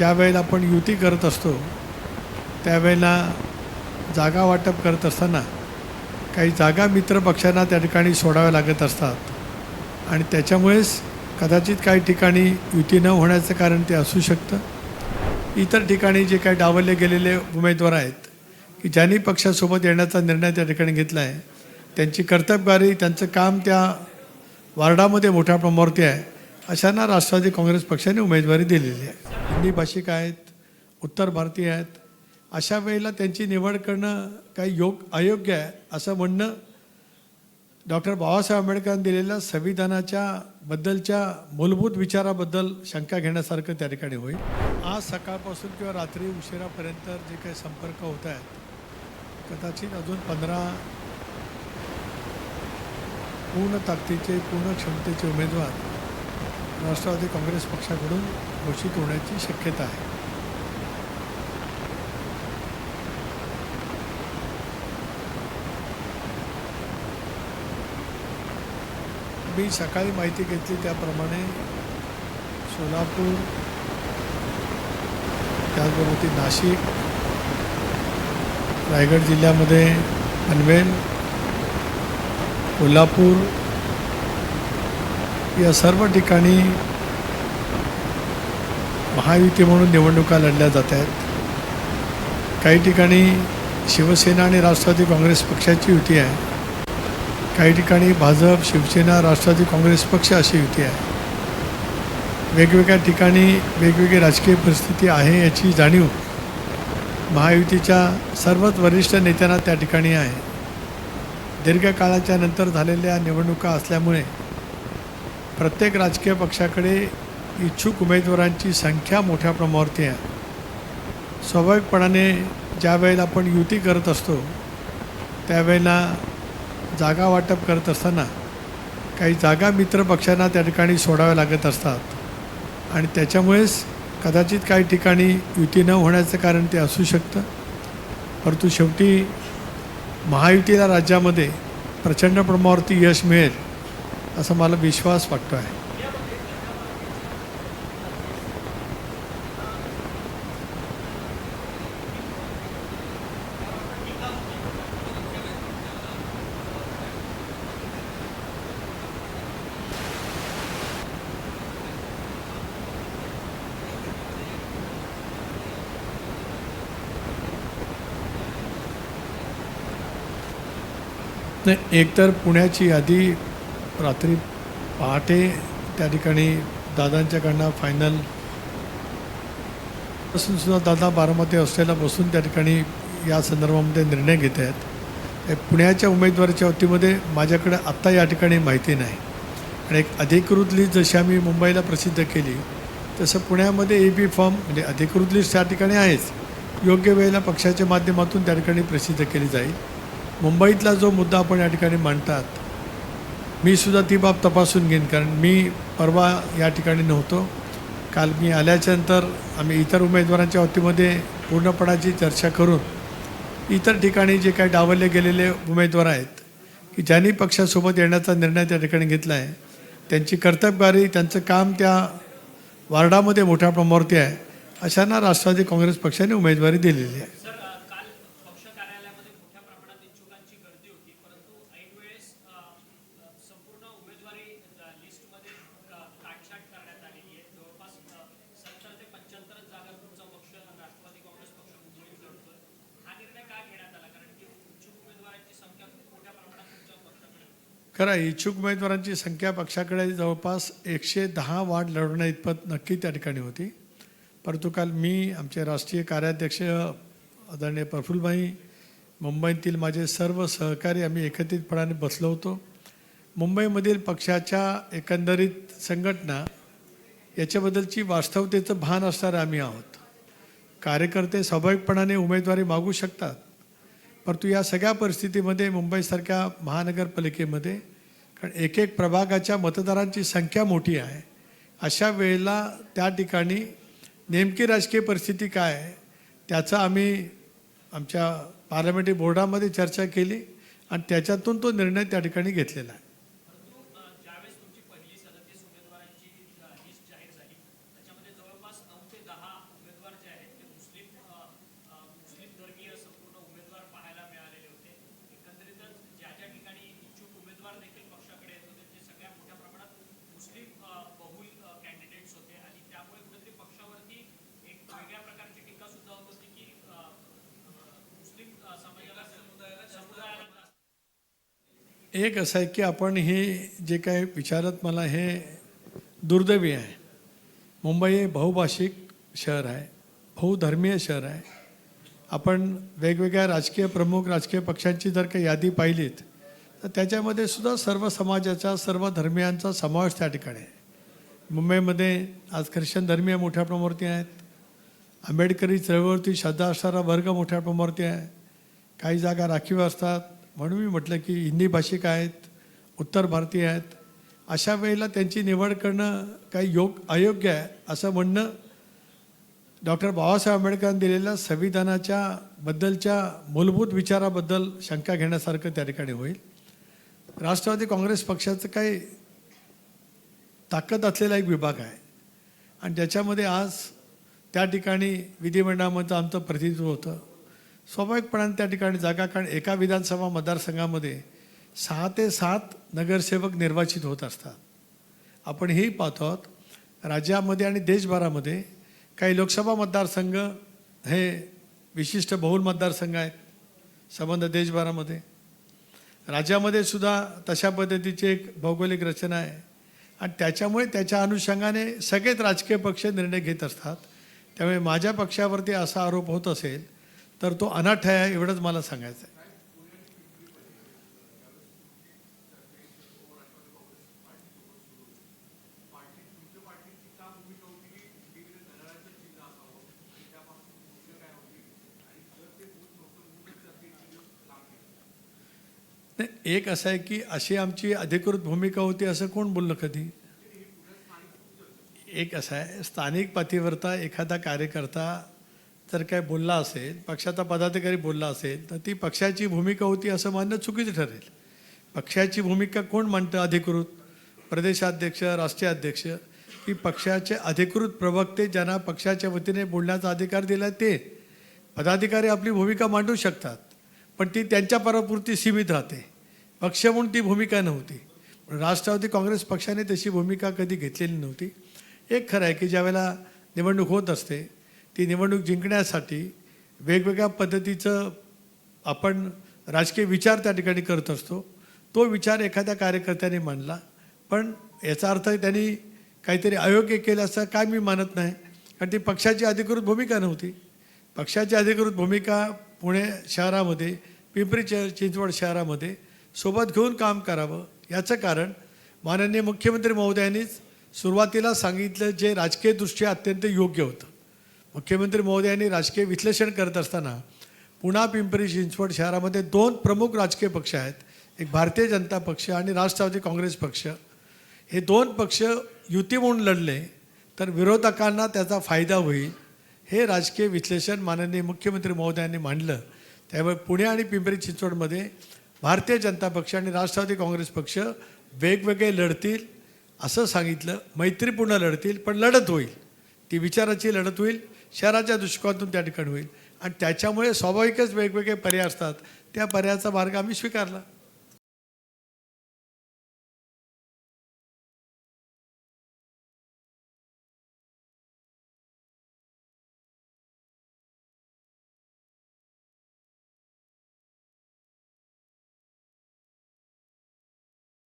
ज्या वेळेला आपण युती करत असतो त्यावेळेला जागा वाटप करत असताना काही जागा मित्रपक्षांना त्या ठिकाणी सोडाव्या लागत असतात आणि त्याच्यामुळेच कदाचित काही ठिकाणी युती न होण्याचं कारण ते असू शकतं। इतर ठिकाणी जे काही डावलले गेलेले उमेदवार आहेत की ज्यांनी पक्षासोबत येण्याचा निर्णय त्या ठिकाणी घेतला आहे, त्यांची कर्तबगारी, त्यांचं काम त्या वार्डामध्ये मोठ्या प्रमाणावरती आहे, अशांना राष्ट्रवादी काँग्रेस पक्षाने उमेदवारी दिलेली आहे। हिंदी भाषिक आहेत, उत्तर भारतीय आहेत, अशा वेळेला त्यांची निवड करणं काही अयोग्य आहे असं म्हणणं डॉक्टर बाबासाहेब आंबेडकरांनी दिलेल्या संविधानाच्या बद्दलच्या मूलभूत विचाराबद्दल शंका घेण्यासारखं त्या ठिकाणी होईल। आज सकाळपासून किंवा रात्री उशिरापर्यंत जे काही संपर्क होत आहेत, कदाचित अजून 15 पूर्ण ताकदीचे, पूर्ण क्षमतेचे उमेदवार राष्ट्रवादी काँग्रेस पक्षाकडून घोषित होण्याची शक्यता आहे। मी सकाळी माहिती घेतली त्याप्रमाणे सोलापूर, त्याचबरोबर नाशिक, रायगड जिल्ह्यामध्ये पनवेल, कोल्हापूर या सर्व ठिकाणी महायुती म्हणून निवडणुका लढल्या जात आहेत। काही ठिकाणी शिवसेना आणि राष्ट्रवादी काँग्रेस पक्षाची युती आहे, काही ठिकाणी भाजप, शिवसेना, राष्ट्रवादी काँग्रेस पक्ष अशी युती आहे। वेगवेगळ्या ठिकाणी वेगवेगळी राजकीय परिस्थिती आहे याची जाणीव महायुतीच्या सर्वच वरिष्ठ नेत्यांना त्या ठिकाणी आहे। दीर्घकाळाच्या नंतर झालेल्या निवडणुका असल्यामुळे प्रत्येक राजकीय पक्षाकडे इच्छुक उमेदवारांची संख्या मोठ्या प्रमाणावरती आहे। स्वाभाविकपणाने ज्या वेळेला आपण युती करत असतो त्यावेळेला जागा वाटप करत असताना काही जागा मित्रपक्षांना त्या ठिकाणी सोडाव्या लागत असतात आणि त्याच्यामुळेच कदाचित काही ठिकाणी युती न होण्याचं कारण ते असू शकतं। परंतु शेवटी महायुतीला राज्यामध्ये प्रचंड प्रमाणावरती यश मिळेल असा मला विश्वास वाटतो आहे। नाही, एकतर पुण्याची यादी रात्री पहाटे त्या ठिकाणी दादांच्याकडनं फायनल असून सुद्धा दादा बारामती हॉस्टेलला बसून त्या ठिकाणी या संदर्भामध्ये निर्णय घेत आहेत। पुण्याच्या उमेदवाराच्या वतीमध्ये माझ्याकडे आत्ता या ठिकाणी माहिती नाही आणि एक अधिकृत लिस्ट जशी आम्ही मुंबईला प्रसिद्ध केली तसं पुण्यामध्ये AB फॉर्म म्हणजे अधिकृत लिस्ट त्या ठिकाणी आहेच, योग्य वेळेला पक्षाच्या माध्यमातून त्या ठिकाणी प्रसिद्ध केली जाईल। मुंबईतला जो मुद्दा आपण या ठिकाणी मांडतात, मी सुद्धा ती बाब तपासून घेईन, कारण मी परवा या ठिकाणी नव्हतो। काल मी आल्याच्यानंतर आम्ही इतर उमेदवारांच्या वतीमध्ये पूर्णपणाची चर्चा करून इतर ठिकाणी जे काही डावलले गेलेले उमेदवार आहेत की ज्यांनी पक्षासोबत येण्याचा निर्णय त्या ठिकाणी घेतला आहे, त्यांची कर्तबगारी, त्यांचं काम त्या वार्डामध्ये मोठ्या प्रमाणावरती आहे, अशांना राष्ट्रवादी काँग्रेस पक्षाने उमेदवारी दिलेली आहे। खरं इच्छुक उमेदवारांची संख्या पक्षाकडे जवळपास 110 वार्ड लढवण्या इतपत नक्की त्या ठिकाणी होती। परंतु काल मी, आमचे राष्ट्रीय कार्याध्यक्ष आदरणीय प्रफुल्लभाई, मुंबईतील माझे सर्व सहकारी आम्ही एकत्रितपणाने बसलो होतो। मुंबईमधील पक्षाच्या एकंदरीत संघटना याच्याबद्दलची वास्तवतेचं भान असणारे आम्ही आहोत। कार्यकर्ते स्वाभाविकपणाने उमेदवारी मागू शकतात, परंतु या सगळ्या परिस्थितीमध्ये मुंबईसारख्या महानगरपालिकेमध्ये कारण एक एक प्रभागाच्या मतदारांची संख्या मोठी आहे, अशा वेळेला त्या ठिकाणी नेमकी राजकीय परिस्थिती काय आहे त्याचा आम्ही आमच्या पार्लमेंटरी बोर्डामध्ये चर्चा केली आणि त्याच्यातून तो निर्णय त्या ठिकाणी घेतलेला आहे। एक असं आहे की आपण हे जे काय विचारत मला हे दुर्दैवी आहे. मुंबई हे बहुभाषिक शहर आहे, बहुधर्मीय शहर आहे. आपण वेगवेगळ्या राजकीय प्रमुख राजकीय पक्षांची जर काही यादी पाहिलीत तर त्याच्यामध्ये सुद्धा सर्व समाजाचा सर्व धर्मियांचा समावेश त्या ठिकाणी आहे. मुंबईमध्ये आज ख्रिश्चन धर्मीय मोठ्या प्रमाणावरती आहेत, आंबेडकरी चळवळीवरती श्रद्धा असणारा वर्ग मोठ्या प्रमाणावरती आहे, काही जागा राखीव असतात. म्हणून मी म्हटलं की हिंदी भाषिक आहेत, उत्तर भारतीय आहेत. अशा वेळेला त्यांची निवड करणं काही अयोग्य आहे असं म्हणणं डॉक्टर बाबासाहेब आंबेडकरांनी दिलेल्या संविधानाच्या बद्दलच्या मूलभूत विचाराबद्दल शंका घेण्यासारखं त्या ठिकाणी होईल. राष्ट्रवादी काँग्रेस पक्षाचं काही ताकद असलेला एक विभाग आहे आणि त्याच्यामध्ये आज त्या ठिकाणी विधिमंडळामध्ये आमचं प्रतिनिधित्व होतं. स्वाभाविकपणाने त्या ठिकाणी जागा, कारण एका विधानसभा मतदारसंघामध्ये 6 ते 7 नगरसेवक निर्वाचित होत असतात. आपण हेही पाहतो आहोत राज्यामध्ये आणि देशभरामध्ये काही लोकसभा मतदारसंघ हे विशिष्ट बहुल मतदारसंघ आहेत संबंध देशभरामध्ये. राज्यामध्ये सुद्धा तशा पद्धतीची एक भौगोलिक रचना आहे आणि त्याच्यामुळे त्याच्या अनुषंगाने सगळेच राजकीय पक्ष निर्णय घेत असतात. त्यामुळे माझ्या पक्षावरती असा आरोप होत असेल तर तो अनाठ आहे एवढंच मला सांगायचं आहे. नाही, एक असं आहे की अशी आमची अधिकृत भूमिका होती असं कोण बोललं कधी? एक असं आहे, स्थानिक पातळीवरचा एखादा कार्यकर्ता जर काय बोलला असेल, पक्षाचा पदाधिकारी बोलला असेल तर ती पक्षाची भूमिका होती असं मानणं चुकीचं ठरेल. पक्षाची भूमिका कोण मांडतं? अधिकृत प्रदेशाध्यक्ष, राष्ट्रीय अध्यक्ष, की पक्षाचे अधिकृत प्रवक्ते ज्यांना पक्षाच्या वतीने बोलण्याचा अधिकार दिला ते पदाधिकारी आपली भूमिका मांडू शकतात, पण ती त्यांच्या परापुरती सीमित राहते. पक्ष म्हणून ती भूमिका नव्हती. राष्ट्रवादी काँग्रेस पक्षाने तशी भूमिका कधी घेतलेली नव्हती. एक खरं आहे की ज्यावेळेला निवडणूक होत असते ती निवडणूक जिंकण्यासाठी वेगवेगळ्या पद्धतीचं आपण राजकीय विचार त्या ठिकाणी करत असतो. तो विचार एखाद्या कार्यकर्त्याने मांडला, पण याचा अर्थ त्यांनी काहीतरी अयोग्य केलं असं काय मी मानत नाही, कारण ती पक्षाची अधिकृत भूमिका नव्हती. पक्षाची अधिकृत भूमिका पुणे शहरामध्ये, पिंपरी चिंचवड शहरामध्ये सोबत घेऊन काम करावं. याचं कारण माननीय मुख्यमंत्री महोदयांनीच सुरुवातीला सांगितलं जे राजकीयदृष्ट्या अत्यंत योग्य होतं. मुख्यमंत्री महोदयांनी राजकीय विश्लेषण करत असताना पुणा पिंपरी चिंचवड शहरामध्ये 2 प्रमुख राजकीय पक्ष आहेत, एक भारतीय जनता पक्ष आणि राष्ट्रवादी काँग्रेस पक्ष. हे 2 पक्ष युती म्हणून लढले तर विरोधकांना त्याचा फायदा होईल हे राजकीय विश्लेषण माननीय मुख्यमंत्री महोदयांनी मांडलं. त्यामुळे पुणे आणि पिंपरी चिंचवडमध्ये भारतीय जनता पक्ष आणि राष्ट्रवादी काँग्रेस पक्ष वेगवेगळे लढतील असं सांगितलं. मैत्रीपूर्ण लढतील, पण लढत होईल, ती विचाराची लढत होईल, शहराच्या दृष्टिकोनातून त्या ठिकाणी होईल आणि त्याच्यामुळे स्वाभाविकच वेगवेगळे पर्याय असतात, त्या पर्यायाचा मार्ग आम्ही स्वीकारला.